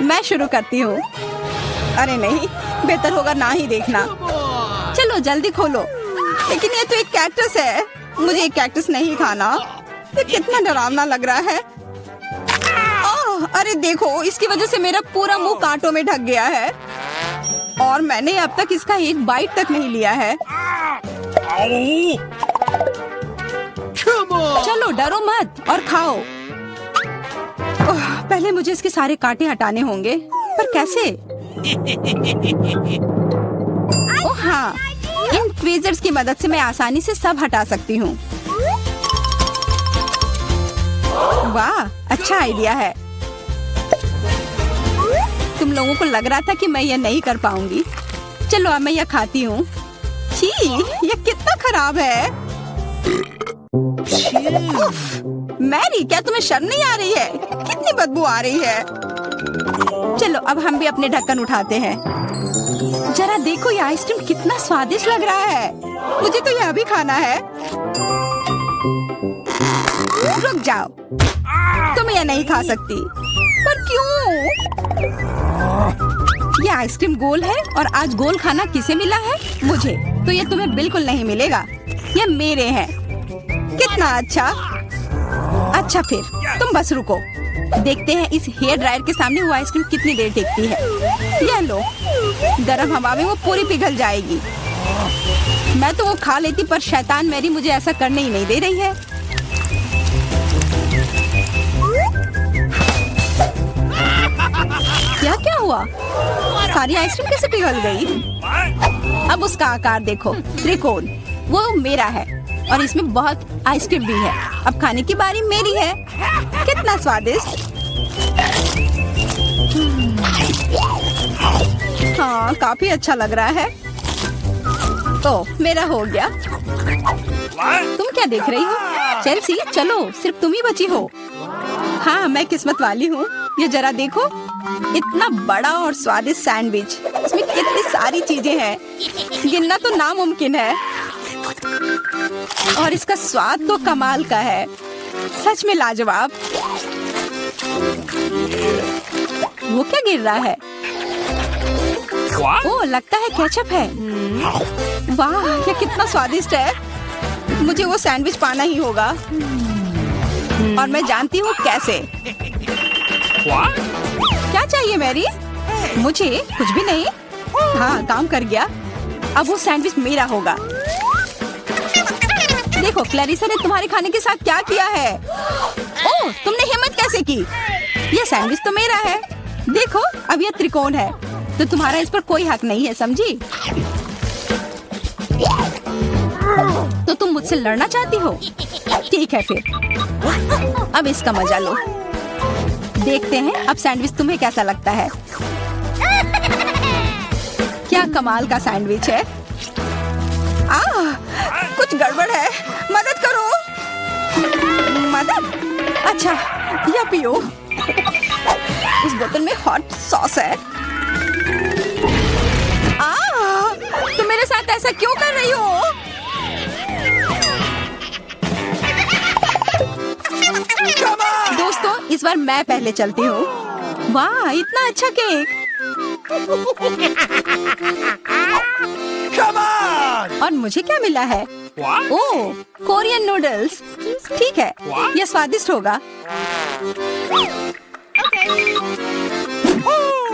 मैं शुरू करती हूँ। अरे नहीं, बेहतर होगा ना ही देखना। चलो जल्दी खोलो। लेकिन ये तो एक कैक्टस है, मुझे एक कैक्टस नहीं खाना। ये कितना डरावना लग रहा है। अरे देखो, इसकी वजह से मेरा पूरा मुंह कांटों में ढक गया है और मैंने अब तक इसका एक बाइट तक नहीं लिया है। चलो डरो मत और खाओ। पहले मुझे इसके सारे कांटे हटाने होंगे, पर कैसे? ओह हाँ, इन ट्वीजर्स की मदद से मैं आसानी से सब हटा सकती हूँ। वाह, अच्छा आइडिया है। तुम लोगों को लग रहा था कि मैं यह नहीं कर पाऊंगी। चलो अब मैं यह खाती हूँ। छी, यह कितना खराब है। मैरी, क्या तुम्हें शर्म नहीं आ रही है? कितनी बदबू आ रही है। चलो अब हम भी अपने ढक्कन उठाते हैं। जरा देखो, ये आइसक्रीम कितना स्वादिष्ट लग रहा है। मुझे तो यह भी खाना है। रुक जाओ, तुम यह नहीं खा सकती। पर क्यों? ये आइसक्रीम गोल है और आज गोल खाना किसे मिला है? मुझे। तो ये तुम्हें बिल्कुल नहीं मिलेगा, ये मेरे हैं। कितना अच्छा। अच्छा फिर तुम बस रुको, देखते हैं इस हेयर ड्रायर के सामने वो आइसक्रीम कितनी देर टिकती है। यह लो, गर्म हवा में वो पूरी पिघल जाएगी। मैं तो वो खा लेती, पर शैतान मैरी मुझे ऐसा करने ही नहीं दे रही है। क्या क्या हुआ? सारी आइसक्रीम कैसे पिघल गई? अब उसका आकार देखो, त्रिकोण। वो मेरा है और इसमें बहुत आइसक्रीम भी है। अब खाने की बारी मेरी है। कितना स्वादिष्ट। हाँ, काफी अच्छा लग रहा है। ओह, मेरा हो गया। तुम क्या देख रही हो? चेल्सी, चलो, सिर्फ तुम ही बची हो। हाँ, मैं किस्मत वाली हूँ। ये जरा देखो, इतना बड़ा और स्वादिष्ट सैंडविच। इसमें कितनी सारी चीजें हैं, गिनना तो नामुमकिन है। और इसका स्वाद तो कमाल का है, सच में लाजवाब। वो क्या गिर रहा है? ओह, लगता है केचप है। वाह, ये कितना स्वादिष्ट है। मुझे वो सैंडविच पाना ही होगा और मैं जानती हूँ कैसे। क्या चाहिए मैरी? मुझे कुछ भी नहीं। हाँ, काम कर गया। अब वो सैंडविच मेरा होगा। देखो, क्लैरिसा ने तुम्हारे खाने के साथ क्या किया है। ओह, तुमने हिम्मत कैसे की? ये सैंडविच तो मेरा है। देखो, अब यह त्रिकोण है, तो तुम्हारा इस पर कोई हक नहीं है, समझी? तो तुम मुझसे लड़ना चाहती हो? ठीक है फिर, अब इसका मजा लो। देखते हैं अब सैंडविच तुम्हें कैसा लगता है। क्या कमाल का सैंडविच है। कुछ गड़बड़ है, मदद करो। मदद? अच्छा, या पियो। उस बोतल में हॉट सॉस है। तुम मेरे साथ ऐसा क्यों कर रही हो? दोस्तों, इस बार मैं पहले चलती हूँ। वाह, इतना अच्छा केक। और मुझे क्या मिला है? ओह, कोरियन नूडल्स। ठीक है, यह स्वादिष्ट होगा।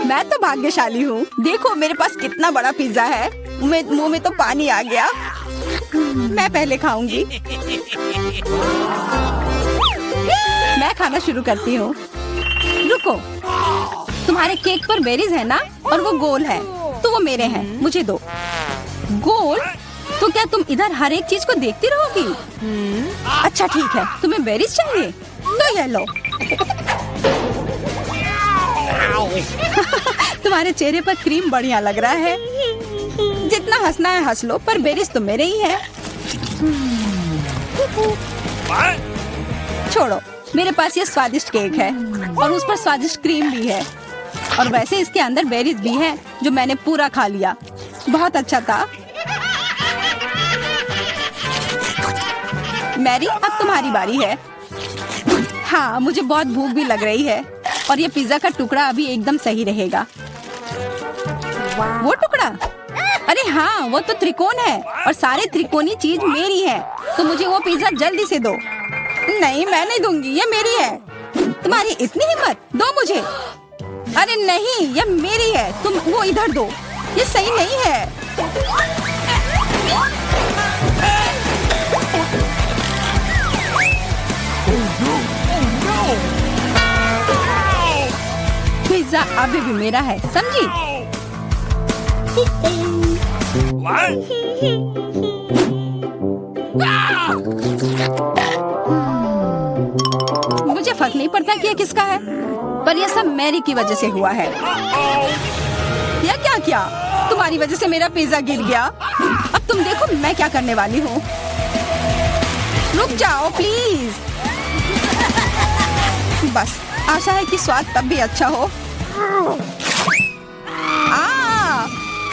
मैं तो भाग्यशाली हूँ। देखो, मेरे पास कितना बड़ा पिज्जा है। मुंह में तो पानी आ गया। मैं पहले खाऊंगी। मैं खाना शुरू करती हूँ। रुको, तुम्हारे केक पर बेरीज है ना, और वो गोल है, तो वो मेरे हैं। मुझे दो। गोल? तो क्या तुम इधर हर एक चीज को देखती रहोगी? अच्छा ठीक है, तुम्हें बेरीज चाहिए तो ये लो। तुम्हारे चेहरे पर क्रीम बढ़िया लग रहा है। जितना हंसना है हंस लो, पर बेरीज तो मेरे ही है। छोड़ो, मेरे पास ये स्वादिष्ट केक है और उस पर स्वादिष्ट क्रीम भी है, और वैसे इसके अंदर बेरीज भी है जो मैंने पूरा खा लिया। बहुत अच्छा था। मैरी, अब तुम्हारी बारी है। हाँ, मुझे बहुत भूख भी लग रही है और ये पिज्जा का टुकड़ा अभी एकदम सही रहेगा। वो टुकड़ा, अरे हाँ, वो तो त्रिकोण है और सारे त्रिकोणी चीज मेरी है, तो मुझे वो पिज्जा जल्दी से दो। नहीं, मैं नहीं दूंगी, ये मेरी है। तुम्हारी इतनी हिम्मत, दो मुझे। अरे नहीं, ये मेरी है, तुम वो इधर दो, ये सही नहीं है। पिज्जा अभी भी मेरा है, समझी? मुझे फर्क नहीं पड़ता कि ये किसका है, पर यह सब मैरी की वजह से हुआ है। यह क्या किया? तुम्हारी वजह से मेरा पिज्जा गिर गया। अब तुम देखो मैं क्या करने वाली हूँ। रुक जाओ प्लीज। बस आशा है कि स्वाद तब भी अच्छा हो।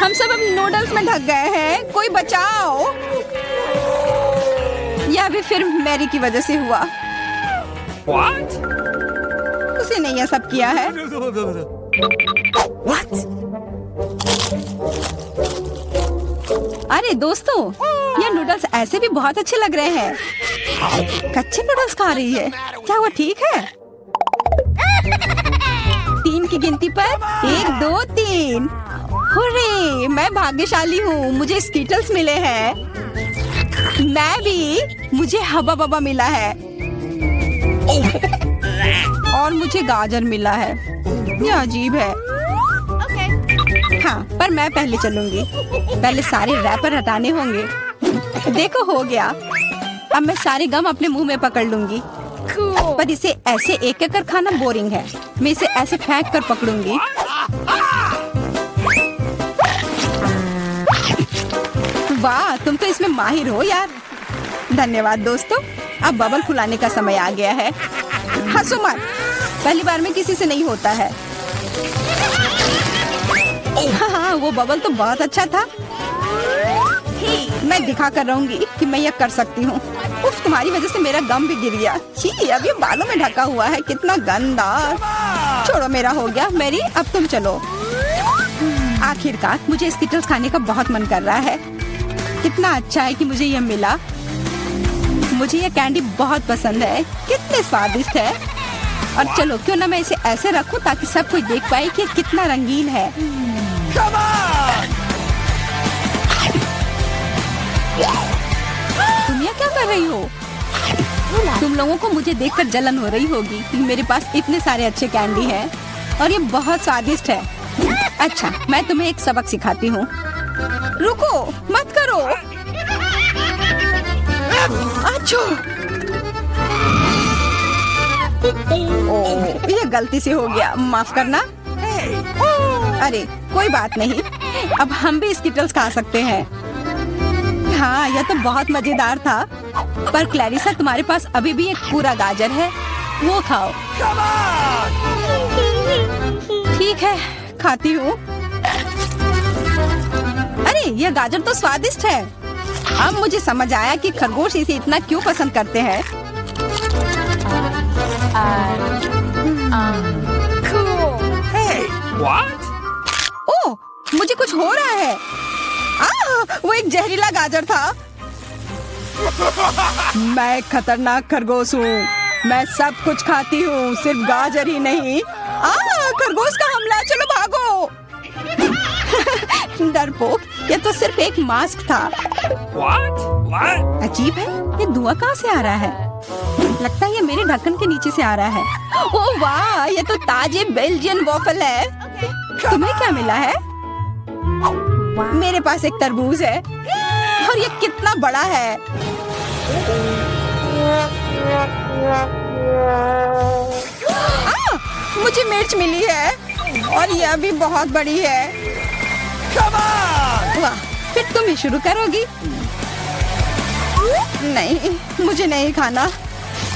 हम सब अब नूडल्स में ढक गए हैं, कोई बचाओ। यह भी फिर मैरी की वजह से हुआ। What? उसे नहीं ये सब किया है। What? अरे दोस्तों, ये नूडल्स ऐसे भी बहुत अच्छे लग रहे हैं। कच्चे नूडल्स खा रही है, क्या वो ठीक है? 3 की गिनती पर 1, 2, 3। हुर्रे, मैं भाग्यशाली हूँ, मुझे स्कीटल्स मिले हैं। मैं भी, मुझे हबा बबा मिला है और मुझे गाजर मिला है। ये अजीब है। हाँ, पर मैं पहले चलूंगी। पहले सारे रैपर हटाने होंगे। देखो हो गया। अब मैं सारे गम अपने मुंह में पकड़ लूंगी। पर इसे ऐसे एक एक कर खाना बोरिंग है। मैं इसे ऐसे फेंक कर पकड़ूंगी। वाह, तुम तो इसमें माहिर हो यार। धन्यवाद दोस्तों। अब बबल फुलाने का समय आ गया है। हंसो मत, पहली बार में किसी से नहीं होता है। हाँ, वो बबल तो बहुत अच्छा था। मैं दिखा कर रहूंगी कि मैं ये कर सकती हूँ। उफ, तुम्हारी वजह से मेरा गम भी गिर गया। छी, अब ये बालों में ढका हुआ है, कितना गंदा। छोड़ो, मेरा हो गया। मैरी, अब तुम चलो। आखिरकार मुझे स्कीटल्स खाने का बहुत मन कर रहा है। कितना अच्छा है कि मुझे ये मिला। मुझे ये कैंडी बहुत पसंद है, कितने स्वादिष्ट है। और चलो, क्यों ना मैं इसे ऐसे रखूं ताकि सब कोई देख पाए कि कितना रंगीन है। तुम ये क्या कर रही हो? तुम लोगों को मुझे देखकर जलन हो रही होगी कि मेरे पास इतने सारे अच्छे कैंडी हैं और ये बहुत स्वादिष्ट है। अच्छा, मैं तुम्हें एक सबक सिखाती हूँ। रुको, मत करो। अच्छा, ओह, ये गलती से हो गया, माफ करना। अरे कोई बात नहीं, अब हम भी स्कीटल्स खा सकते हैं। हाँ, यह तो बहुत मजेदार था। पर क्लैरिसा, तुम्हारे पास अभी भी एक पूरा गाजर है, वो खाओ। ठीक है, खाती हूँ। अरे यह गाजर तो स्वादिष्ट है। अब मुझे समझ आया कि खरगोश इसे इतना क्यों पसंद करते हैं। ओह, मुझे कुछ हो रहा है। वो एक जहरीला गाजर था। मैं एक खतरनाक खरगोश हूँ। मैं सब कुछ खाती हूँ, सिर्फ गाजर ही नहीं। खरगोश का हमला, चलो भागो। डरपोक, ये तो सिर्फ एक मास्क था। What? अजीब है, ये धुआं कहाँ से आ रहा है? लगता है ये मेरे ढक्कन के नीचे से आ रहा है। ओह वाह, ये तो ताजे बेल्जियन वॉफल है। तुम्हें क्या मिला है? मेरे पास एक तरबूज है और ये कितना बड़ा है। मुझे मिर्च मिली है और यह भी बहुत बड़ी है। वाह, फिर तुम ही शुरू करोगी? नहीं, मुझे नहीं खाना।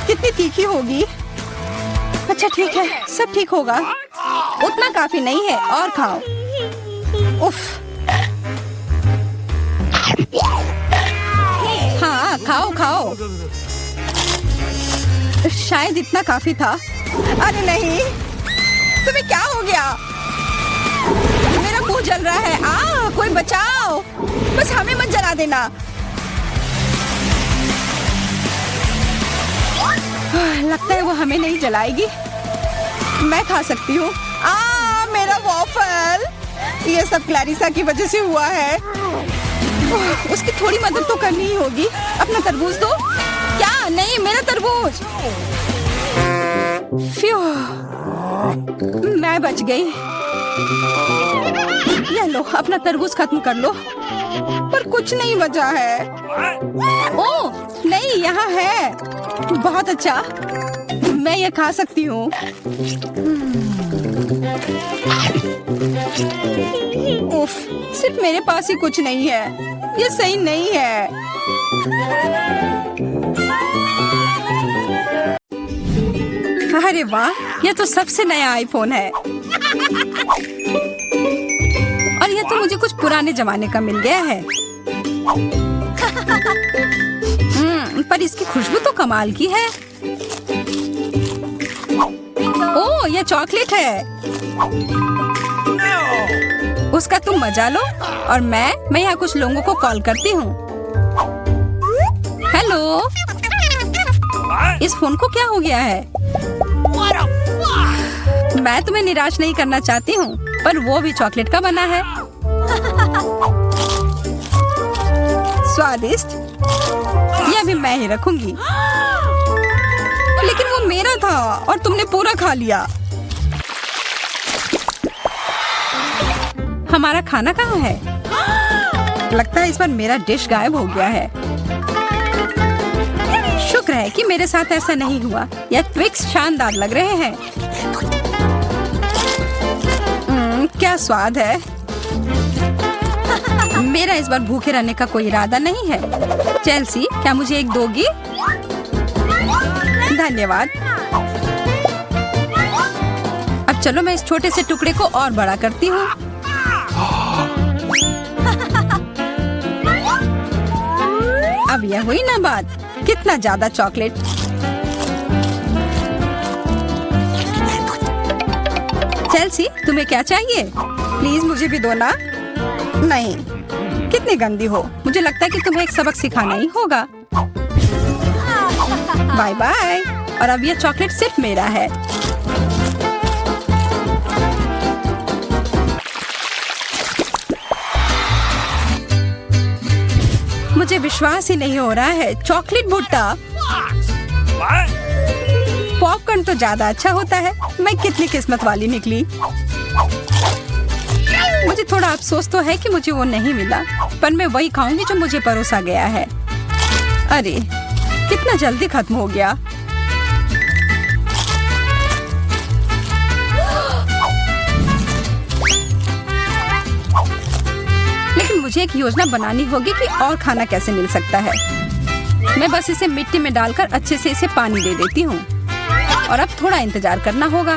कितनी तीखी होगी। अच्छा ठीक है, सब ठीक होगा। उतना काफी नहीं है, और खाओ। उफ। हाँ, खाओ खाओ। शायद इतना काफी था। अरे नहीं, तुम्हें क्या हो गया? मेरा मुंह जल रहा है। कोई बचाओ, बस हमें मत जला देना। लगता है वो हमें नहीं जलाएगी। मैं खा सकती हूँ। मेरा वॉफल। ये सब क्लैरिसा की वजह से हुआ है। उसकी थोड़ी मदद तो करनी ही होगी। अपना तरबूज दो। क्या? नहीं, मेरा तरबूज। फ्यू, मैं बच गई। ये लो, अपना तरबूज खत्म कर लो। पर कुछ नहीं बचा है। ओह नहीं, यहाँ है। बहुत अच्छा, मैं ये खा सकती हूँ। उफ, सिर्फ मेरे पास ही कुछ नहीं है। ये सही नहीं है। अरे वाह, ये तो सबसे नया आईफोन है। और ये तो मुझे कुछ पुराने जमाने का मिल गया है। पर इसकी खुशबू तो कमाल की है। ओह, ये चॉकलेट है। उसका तुम मजा लो और मैं यहाँ कुछ लोगों को कॉल करती हूँ। हेलो, इस फोन को क्या हो गया है? मैं तुम्हें निराश नहीं करना चाहती हूँ, पर वो भी चॉकलेट का बना है। स्वादिष्ट। ये भी मैं ही रखूंगी। लेकिन वो मेरा था और तुमने पूरा खा लिया। हमारा खाना कहाँ है? लगता है इस बार मेरा डिश गायब हो गया है। शुक्र है कि मेरे साथ ऐसा नहीं हुआ। यह ट्विक्स शानदार लग रहे हैं। क्या स्वाद है। मेरा इस बार भूखे रहने का कोई इरादा नहीं है। चेल्सी, क्या मुझे एक दोगी? धन्यवाद। अब चलो मैं इस छोटे से टुकड़े को और बड़ा करती हूँ। अब यह हुई ना बात। कितना ज्यादा चॉकलेट। चेल्सी, तुम्हें क्या चाहिए? प्लीज मुझे भी दो ना। नहीं, कितनी गंदी हो। मुझे लगता है कि तुम्हें एक सबक सिखाना ही होगा। Bye bye. और अब यह चॉकलेट सिर्फ मेरा है। मुझे विश्वास ही नहीं हो रहा है। चॉकलेट भुट्टा। पॉपकॉर्न तो ज्यादा अच्छा होता है। मैं कितनी किस्मत वाली निकली। मुझे थोड़ा अफसोस तो है कि मुझे वो नहीं मिला, पर मैं वही खाऊंगी जो मुझे परोसा गया है। अरे, कितना जल्दी खत्म हो गया। लेकिन मुझे एक योजना बनानी होगी कि और खाना कैसे मिल सकता है। मैं बस इसे मिट्टी में डालकर अच्छे से इसे पानी दे देती हूँ। और अब थोड़ा इंतजार करना होगा।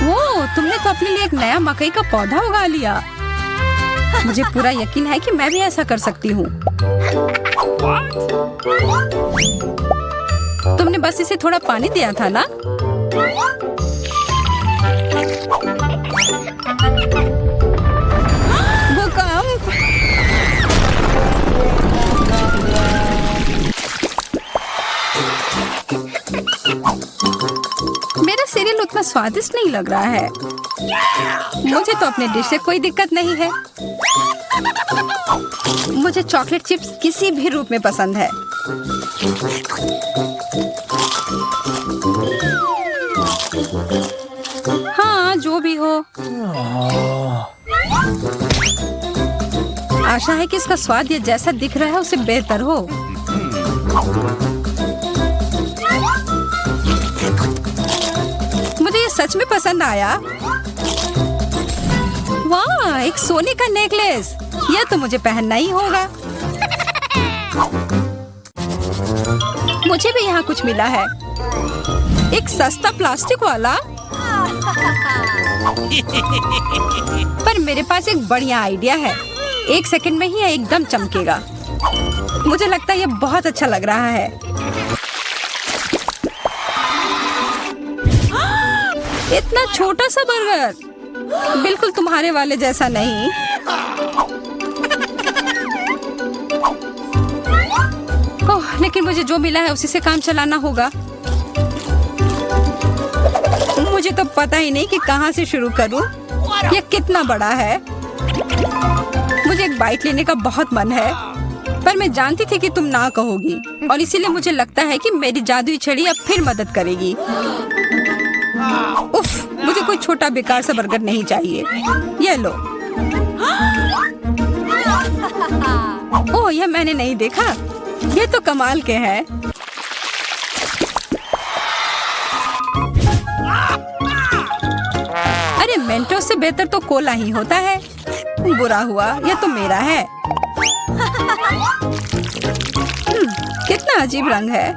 वो, तुमने तो अपने लिए एक नया मकई का पौधा उगा लिया। मुझे पूरा यकीन है कि मैं भी ऐसा कर सकती हूँ। तुमने बस इसे थोड़ा पानी दिया था ना? भूकंप। मेरा सीरियल उतना स्वादिष्ट नहीं लग रहा है। मुझे तो अपने डिश से कोई दिक्कत नहीं है। मुझे चॉकलेट चिप्स किसी भी रूप में पसंद है। हाँ, जो भी हो। आशा है कि इसका स्वाद ये जैसा दिख रहा है उससे बेहतर हो। मुझे ये सच में पसंद आया। वाह, एक सोने का नेकलेस। यह तो मुझे पहनना ही होगा। मुझे भी यहाँ कुछ मिला है। एक सस्ता प्लास्टिक वाला। पर मेरे पास एक बढ़िया आइडिया है। 1 सेकंड में ही एकदम चमकेगा। मुझे लगता है ये बहुत अच्छा लग रहा है। इतना छोटा सा बर्गर, बिल्कुल तुम्हारे वाले जैसा नहीं। ओह, लेकिन मुझे जो मिला है उसी से काम चलाना होगा। मुझे तो पता ही नहीं कि कहाँ से शुरू करूं। यह कितना बड़ा है। मुझे एक बाइट लेने का बहुत मन है, पर मैं जानती थी कि तुम ना कहोगी, और इसीलिए मुझे लगता है कि मेरी जादुई छड़ी अब फिर मदद करेगी। उफ, मुझे कोई छोटा बेकार सा बर्गर नहीं चाहिए। ये लो। ओह, यह मैंने नहीं देखा। ये तो कमाल के हैं। अरे मेंटोस से बेहतर तो कोला ही होता है। बुरा हुआ, यह तो मेरा है। कितना अजीब रंग है।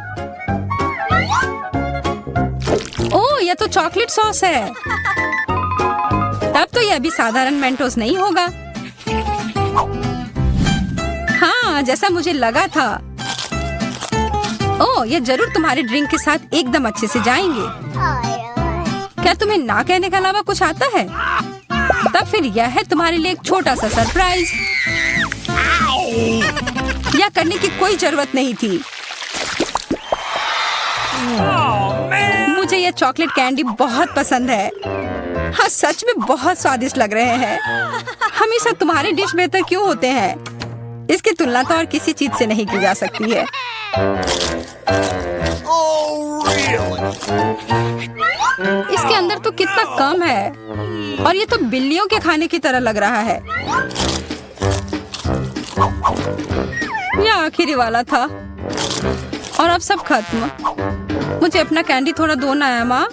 ओह, यह तो चॉकलेट सॉस है। तब तो यह भी साधारण मेंटोस नहीं होगा। हाँ, जैसा मुझे लगा था। ओह, यह जरूर तुम्हारे ड्रिंक के साथ एकदम अच्छे से जाएंगे। क्या तुम्हें ना कहने के अलावा कुछ आता है? तब फिर यह है तुम्हारे लिए एक छोटा सा सरप्राइज। यह करने की कोई जरूरत नहीं थी। मुझे यह चॉकलेट कैंडी बहुत पसंद है। हाँ, सच में बहुत स्वादिष्ट लग रहे हैं। हमेशा तुम्हारे डिश बेहतर क्यों होते हैं? इसकी तुलना तो और किसी चीज से नहीं की जा सकती है। इसके अंदर तो कितना कम है, और ये तो बिल्लियों के खाने की तरह लग रहा है। यह आखिरी वाला था, और अब सब खत्म। मुझे अपना कैंडी थोड़ा दो ना है माँ।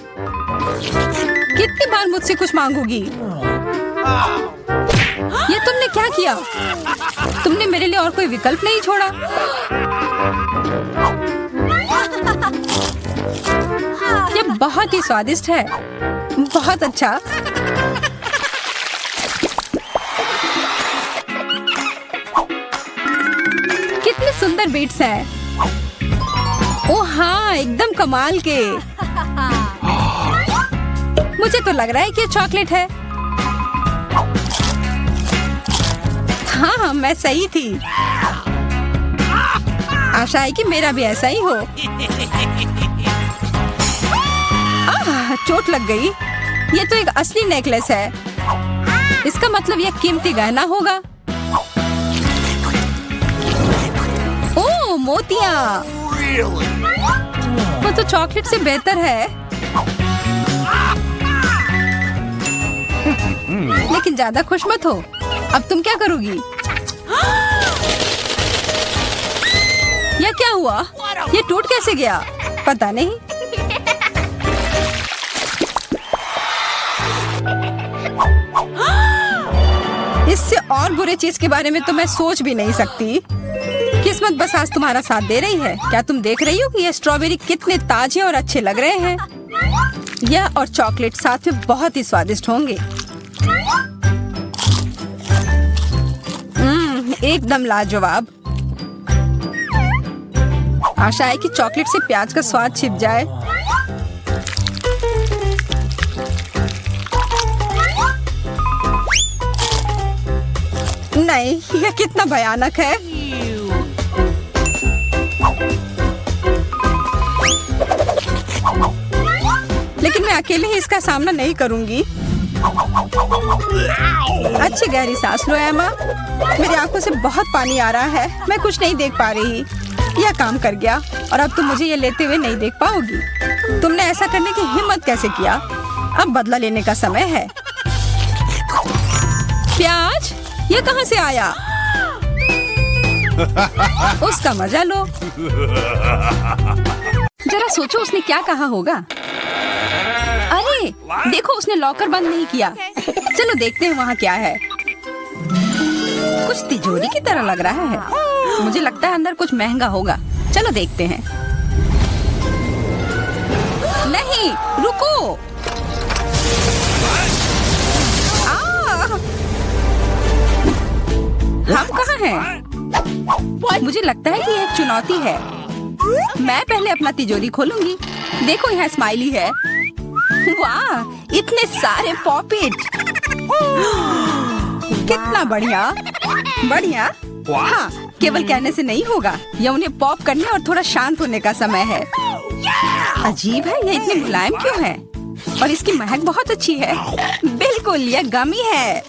कितनी बार मुझसे कुछ मांगोगी? ये तुमने क्या किया? तुमने मेरे लिए और कोई विकल्प नहीं छोड़ा। ये बहुत ही स्वादिष्ट है। बहुत अच्छा। कितने सुंदर बीट्स हैं। ओह हाँ, एकदम कमाल के। मुझे तो लग रहा है कि ये चॉकलेट है। हाँ, मैं सही थी। आशा है कि मेरा भी ऐसा ही हो। चोट लग गई। ये तो एक असली नेकलेस है। इसका मतलब यह कीमती गहना होगा। ओह, मोतियाँ। वो तो चॉकलेट से बेहतर है। लेकिन ज्यादा खुश मत हो। अब तुम क्या करोगी? यह क्या हुआ? यह टूट कैसे गया? पता नहीं। इससे और बुरे चीज के बारे में तो मैं सोच भी नहीं सकती। किस्मत बस आज तुम्हारा साथ दे रही है। क्या तुम देख रही हो कि ये स्ट्रॉबेरी कितने ताजे और अच्छे लग रहे हैं? यह और चॉकलेट साथ में बहुत ही स्वादिष्ट होंगे। एकदम लाजवाब। आशा है कि चॉकलेट से प्याज का स्वाद छिप जाए। नहीं, यह कितना भयानक है। लेकिन मैं अकेले ही इसका सामना नहीं करूंगी। अच्छी गहरी सांस लो एमा। मेरी आंखों से बहुत पानी आ रहा है। मैं कुछ नहीं देख पा रही। यह काम कर गया, और अब तुम मुझे ये लेते हुए नहीं देख पाओगी। तुमने ऐसा करने की हिम्मत कैसे किया? अब बदला लेने का समय है। प्याज, ये कहाँ से आया? उसका मजा लो। जरा सोचो उसने क्या कहा होगा। अरे देखो, उसने लॉकर बंद नहीं किया। चलो देखते हैं वहाँ क्या है। कुछ तिजोरी की तरह लग रहा है। मुझे लगता है अंदर कुछ महंगा होगा। चलो देखते हैं। नहीं, रुको। हम कहाँ हैं? मुझे लगता है कि यह चुनौती है। मैं पहले अपना तिजोरी खोलूंगी। देखो, यहाँ स्माइली है। वाह, इतने सारे पॉपिट। कितना बढ़िया। बढ़िया। हाँ, केवल कहने से नहीं होगा, यह उन्हें पॉप करने और थोड़ा शांत होने का समय है। अजीब है, यह इतनी मुलायम क्यों है? और इसकी महक बहुत अच्छी है। बिल्कुल, यह गमी है।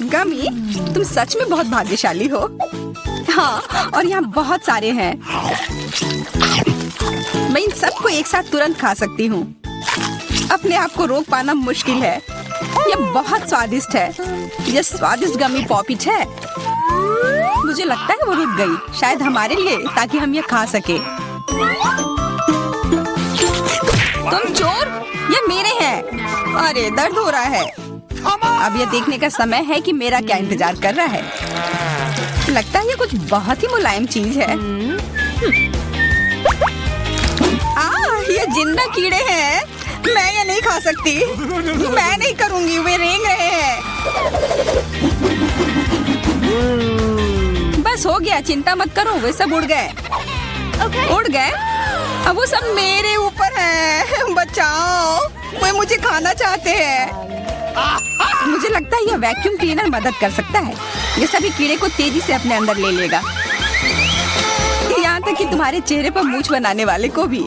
गमी, तुम सच में बहुत भाग्यशाली हो। हाँ, और यहाँ बहुत सारे हैं। मैं इन सबको एक साथ तुरंत खा सकती हूँ। अपने आप को रोक पाना मुश्किल है। यह बहुत स्वादिष्ट है। यह स्वादिष्ट गमी पॉपिट है। मुझे लगता है वो रुक गई, शायद हमारे लिए, ताकि हम ये खा सके। तुम चोर, ये मेरे हैं। अरे दर्द हो रहा है। अब ये देखने का समय है कि मेरा क्या इंतजार कर रहा है। लगता है ये कुछ बहुत ही मुलायम चीज है। ये जिंदा कीड़े हैं। मैं ये नहीं खा सकती। मैं नहीं करूंगी, वे रेंग रहे हैं। बस हो गया, चिंता मत करो, वे सब उड़ गए। उड़ गए? अब वो सब मेरे ऊपर है। बचाओ, वे मुझे खाना चाहते हैं। मुझे लगता है यह वैक्यूम क्लीनर मदद कर सकता है। ये सभी कीड़े को तेजी से अपने अंदर ले लेगा, यहाँ तक कि तुम्हारे चेहरे पर मूंछ बनाने वाले को भी।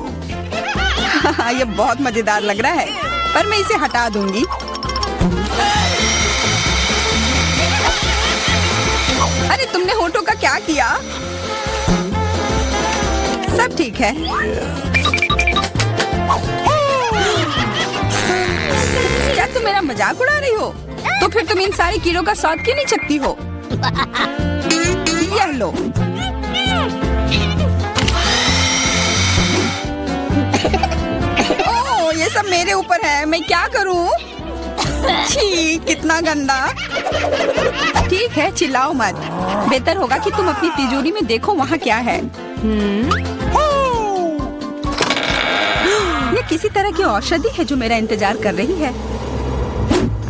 ये बहुत मजेदार लग रहा है, पर मैं इसे हटा दूंगी। अरे तुमने होठों का क्या किया? सब ठीक है। क्या तुम मेरा मजाक उड़ा रही हो? तो फिर तुम इन सारे कीड़ों का स्वाद क्यों नहीं चखती हो? यह लो। ओह, ये सब मेरे ऊपर है। मैं क्या करूं? छी, कितना गंदा। ठीक है, चिल्लाओ मत। बेहतर होगा कि तुम अपनी तिजोरी में देखो वहाँ क्या है। ये किसी तरह की औषधि है जो मेरा इंतजार कर रही है।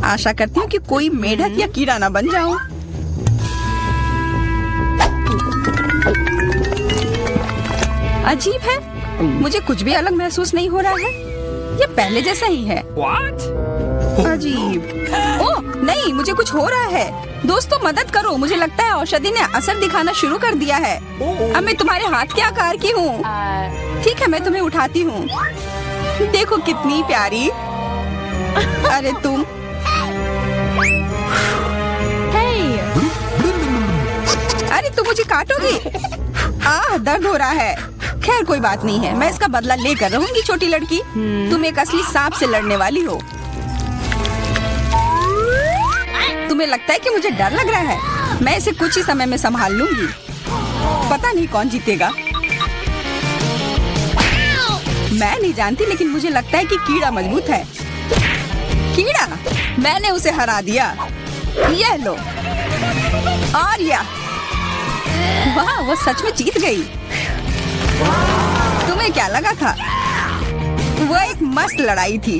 आशा करती हूँ कि कोई मेढक या कीड़ा ना बन जाऊं। अजीब है, मुझे कुछ भी अलग महसूस नहीं हो रहा है। ये पहले जैसा ही है। अजीब। ओह नहीं, मुझे कुछ हो रहा है। दोस्तों मदद करो, मुझे लगता है औषधि ने असर दिखाना शुरू कर दिया है। अब मैं तुम्हारे हाथ के आकार की हूँ। ठीक है, मैं तुम्हें उठाती हूँ। देखो कितनी प्यारी। अरे तुम। अरे तुम मुझे काटोगी? दर्द हो रहा है। खैर कोई बात नहीं है, मैं इसका बदला लेकर रहूंगी। छोटी लड़की, तुम एक असली सांप से लड़ने वाली हो। तुम्हें लगता है कि मुझे डर लग रहा है? मैं इसे कुछ ही समय में संभाल लूंगी। पता नहीं कौन जीतेगा। मैं नहीं जानती, लेकिन मुझे लगता है कि कीड़ा मजबूत है। कीड़ा? मैंने उसे हरा दिया। यह लो। और यह। वाह, वो सच में जीत गई। तुम्हें क्या लगा था? वो एक मस्त लड़ाई थी।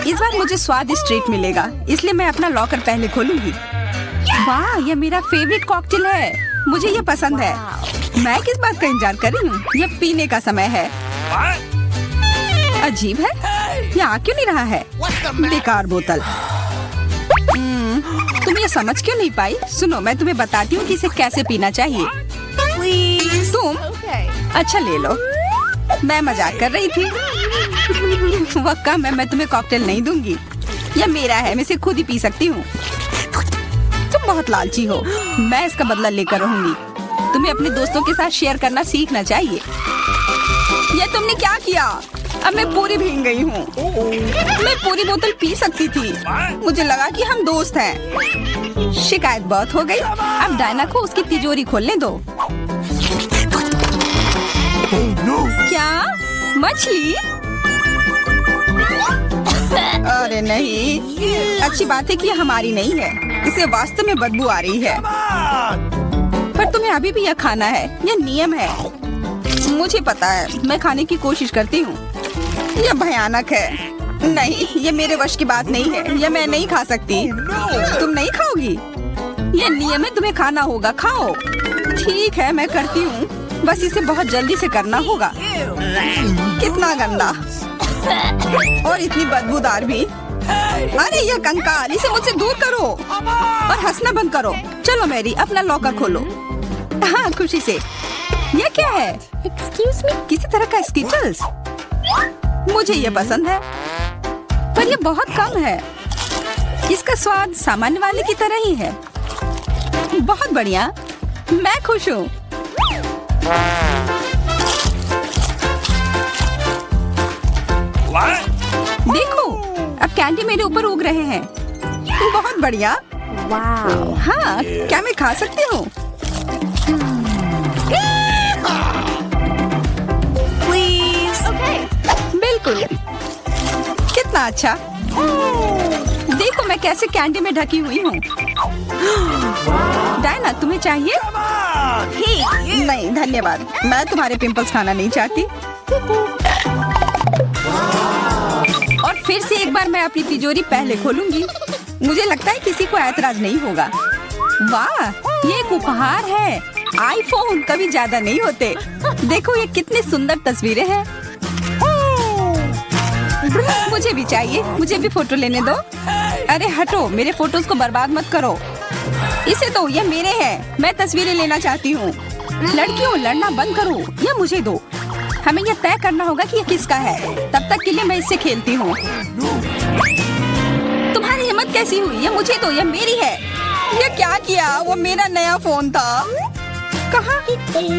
इस बार मुझे स्वादिष्ट ट्रीट मिलेगा, इसलिए मैं अपना लॉकर पहले खोलूंगी। वाह, यह मेरा फेवरेट कॉकटेल है। मुझे यह पसंद है। मैं किस बात का इंतजार कर रही हूँ? यह पीने का समय है। अजीब है, यह आ क्यों नहीं रहा है? बेकार बोतल। तुम ये समझ क्यों नहीं पाई? सुनो, मैं तुम्हें बताती हूँ कि इसे कैसे पीना चाहिए। तुम? अच्छा ले लो। मैं मजाक कर रही थी। वह कम है, मैं तुम्हें कॉकटेल नहीं दूंगी। यह मेरा है, मैं इसे खुद ही पी सकती हूँ। तुम बहुत लालची हो। मैं इसका बदला लेकर रहूंगी। तुम्हें अपने दोस्तों के साथ शेयर करना सीखना चाहिए। यह तुमने क्या किया? अब मैं पूरी भीग गई हूँ। मैं पूरी बोतल पी सकती थी। मुझे लगा कि हम दोस्त हैं। शिकायत बहुत हो गई। अब डायना को उसकी तिजोरी खोलने दो। क्या? मछली? अरे नहीं, अच्छी बात है कि यह हमारी नहीं है। इसे वास्तव में बदबू आ रही है। पर तुम्हें अभी भी यह खाना है, यह नियम है। मुझे पता है, मैं खाने की कोशिश करती हूँ। यह भयानक है। नहीं, यह मेरे वश की बात नहीं है। यह मैं नहीं खा सकती। तुम नहीं खाओगी? यह नियम है, तुम्हें खाना होगा। खाओ। ठीक है, मैं करती हूँ। बस इसे बहुत जल्दी से करना होगा। कितना गंदा और इतनी बदबूदार भी। अरे ये कंकाल, इसे मुझसे दूर करो और हंसना बंद करो। चलो मैरी, अपना लॉकर खोलो। हाँ, खुशी से। ये क्या है? एक्सक्यूज मी, किसी तरह का स्किटल्स। मुझे ये पसंद है, पर ये बहुत कम है। इसका स्वाद सामान्य वाले की तरह ही है। बहुत बढ़िया, मैं खुश हूँ। देखो, अब कैंडी मेरे ऊपर उग रहे हैं। बहुत बढ़िया। हाँ, क्या मैं खा सकती हूँ? बिल्कुल। कितना अच्छा। देखो मैं कैसे कैंडी में ढकी हुई हूँ। डायना, तुम्हें चाहिए? नहीं धन्यवाद, मैं तुम्हारे पिंपल्स खाना नहीं चाहती। और फिर से एक बार मैं अपनी तिजोरी पहले खोलूंगी। मुझे लगता है किसी को ऐतराज नहीं होगा। वाह, ये एक उपहार है। आईफोन कभी ज्यादा नहीं होते। देखो ये कितनी सुंदर तस्वीरें हैं। मुझे भी चाहिए, मुझे भी फोटो लेने दो। अरे हटो, मेरे फोटोज को बर्बाद मत करो। इसे दो, ये मेरे हैं। मैं तस्वीरें लेना चाहती हूँ। लड़कियों, लड़ना बंद करो, ये मुझे दो। हमें यह तय करना होगा कि ये किसका है। तब तक के लिए मैं इससे खेलती हूँ। तुम्हारी हिम्मत कैसी हुई? ये मुझे दो, ये मेरी है। ये क्या किया? वो मेरा नया फोन था। कहाँ?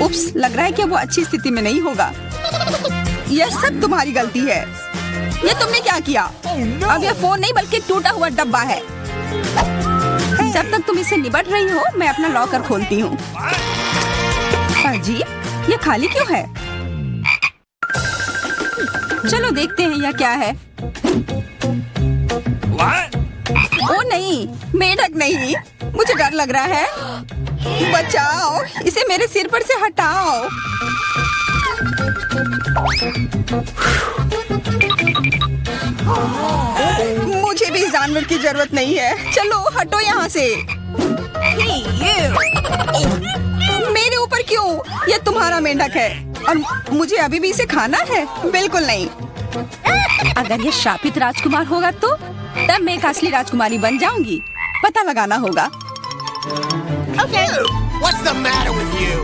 उप्स, लग रहा है कि वो अच्छी स्थिति में नहीं होगा। यह सब तुम्हारी गलती है। ये तुमने क्या किया? अब यह फोन नहीं बल्कि टूटा हुआ डब्बा है। जब तक तुम इससे निपट रही हो, मैं अपना लॉकर खोलती हूँ। अजीब, ये खाली क्यों है? चलो देखते हैं यह क्या है। ओ नहीं, मेढक नहीं, मुझे डर लग रहा है। बचाओ, इसे मेरे सिर पर से हटाओ। मुझे भी जानवर की जरूरत नहीं है। चलो हटो यहाँ से। मेरे ऊपर क्यों? ये तुम्हारा मेंढक है और मुझे अभी भी इसे खाना है? बिल्कुल नहीं। अगर ये शापित राजकुमार होगा तो तब मैं एक असली राजकुमारी बन जाऊंगी। पता लगाना होगा। Okay. What's the matter with you?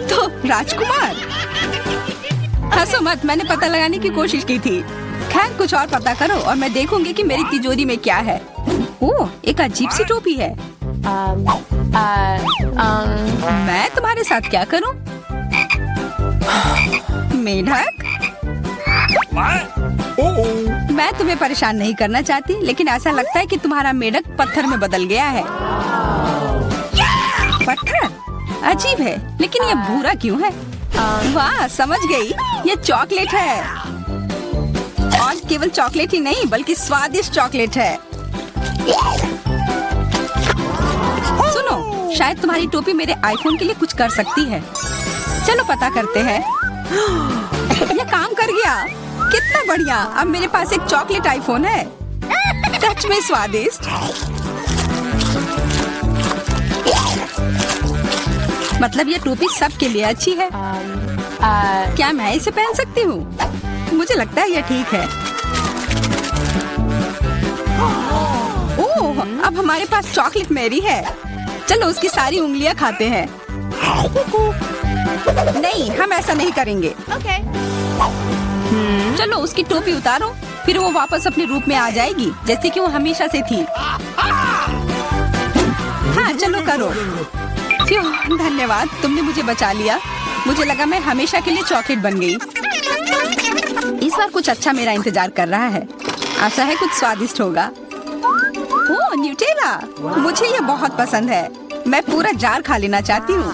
तो राजकुमार, हंसो मत, मैंने पता लगाने की कोशिश की थी। खैर कुछ और पता करो और मैं देखूंगी कि मेरी तिजोरी में क्या है। ओह, एक अजीब सी टोपी है। मैं तुम्हारे साथ क्या करूं? मेढक, मैं तुम्हें परेशान नहीं करना चाहती, लेकिन ऐसा लगता है कि तुम्हारा मेढक पत्थर में बदल गया है। पत्थर? अजीब है, लेकिन ये भूरा क्यों है? वाह, समझ गई, ये चॉकलेट है। और केवल चॉकलेट ही नहीं बल्कि स्वादिष्ट चॉकलेट है। सुनो, शायद तुम्हारी टोपी मेरे आईफोन के लिए कुछ कर सकती है। चलो पता करते हैं। ये काम कर गया, कितना बढ़िया। अब मेरे पास एक चॉकलेट आईफोन है। सच में स्वादिष्ट। मतलब ये टोपी सबके लिए अच्छी है। क्या मैं इसे पहन सकती हूँ? मुझे लगता है ये ठीक है। ओह, अब हमारे पास चॉकलेट मैरी है। चलो उसकी सारी उंगलियां खाते हैं। नहीं, हम ऐसा नहीं करेंगे। चलो उसकी टोपी उतारो, फिर वो वापस अपने रूप में आ जाएगी जैसे कि वो हमेशा से थी। हाँ चलो करो। धन्यवाद, तुमने मुझे बचा लिया। मुझे लगा मैं हमेशा के लिए चॉकलेट बन गई। इस बार कुछ अच्छा मेरा इंतजार कर रहा है। आशा है कुछ स्वादिष्ट होगा। ओह, न्यूटेला, मुझे ये बहुत पसंद है। मैं पूरा जार खा लेना चाहती हूँ।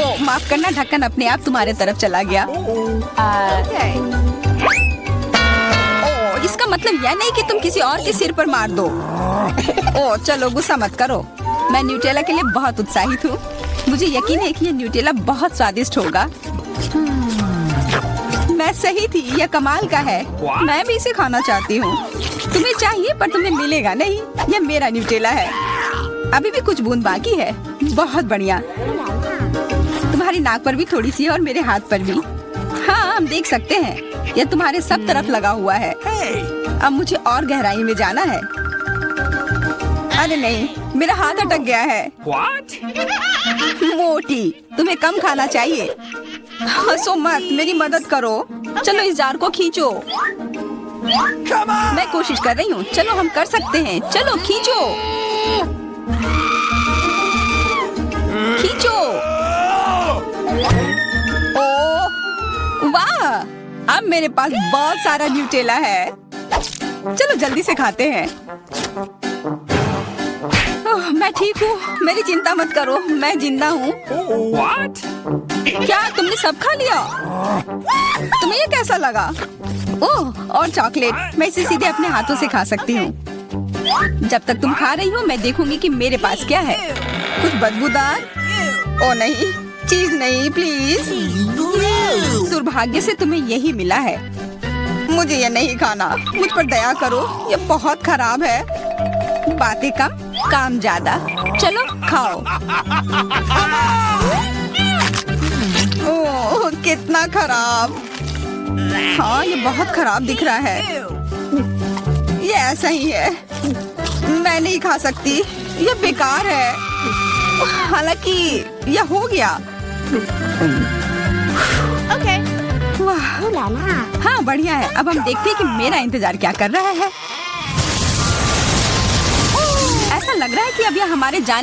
ओह, माफ करना, ढक्कन अपने आप तुम्हारे तरफ चला गया। ओह, इसका मतलब यह नहीं कि तुम किसी और के सिर पर मार दो। ओह, चलो गुस्सा मत करो। मैं न्यूटेला के लिए बहुत उत्साहित हूँ। मुझे यकीन है कि ये न्यूटेला बहुत स्वादिष्ट होगा। मैं सही थी, यह कमाल का है। मैं भी इसे खाना चाहती हूँ। तुम्हें चाहिए पर तुम्हें मिलेगा नहीं। यह मेरा न्यूटेला है। अभी भी कुछ बूंद बाकी है। बहुत बढ़िया। तुम्हारी नाक पर भी थोड़ी सी है और मेरे हाथ पर भी। हाँ, हम देख सकते हैं। यह तुम्हारे सब तरफ लगा हुआ है। अब मुझे और गहराई में जाना है। अरे नहीं, मेरा हाथ अटक गया है। What? मोटी, तुम्हें कम खाना चाहिए। हंसो मत, मेरी मदद करो। चलो इस जार को खींचो। मैं कोशिश कर रही हूँ। चलो हम कर सकते हैं। चलो खींचो, खींचो। ओ वाह, अब मेरे पास बहुत सारा न्यूटेला है। चलो जल्दी से खाते हैं। ओह, मैं ठीक हूँ, मेरी चिंता मत करो, मैं जिंदा हूँ। What? क्या तुमने सब खा लिया? तुम्हें ये कैसा लगा? ओह, और चॉकलेट। मैं इसे सीधे अपने हाथों से खा सकती हूँ। जब तक तुम खा रही हो मैं देखूंगी कि मेरे पास क्या है। कुछ बदबूदार? ओ नहीं, चीज नहीं, प्लीज। दुर्भाग्य से तुम्हें यही मिला है। मुझे ये नहीं खाना। मुझ पर दया करो, ये बहुत खराब है। बातें कम, काम ज्यादा। चलो खाओ। ओह, कितना खराब। हाँ, ये बहुत खराब दिख रहा है। ये ऐसा ही है। मैं नहीं खा सकती, ये बेकार है। हालांकि यह हो गया। Okay. वाह, Ooh la la. हाँ बढ़िया है। अब हम देखते हैं कि मेरा इंतजार क्या कर रहा है। ऐसा लग रहा है कि अब यह हमारे जाने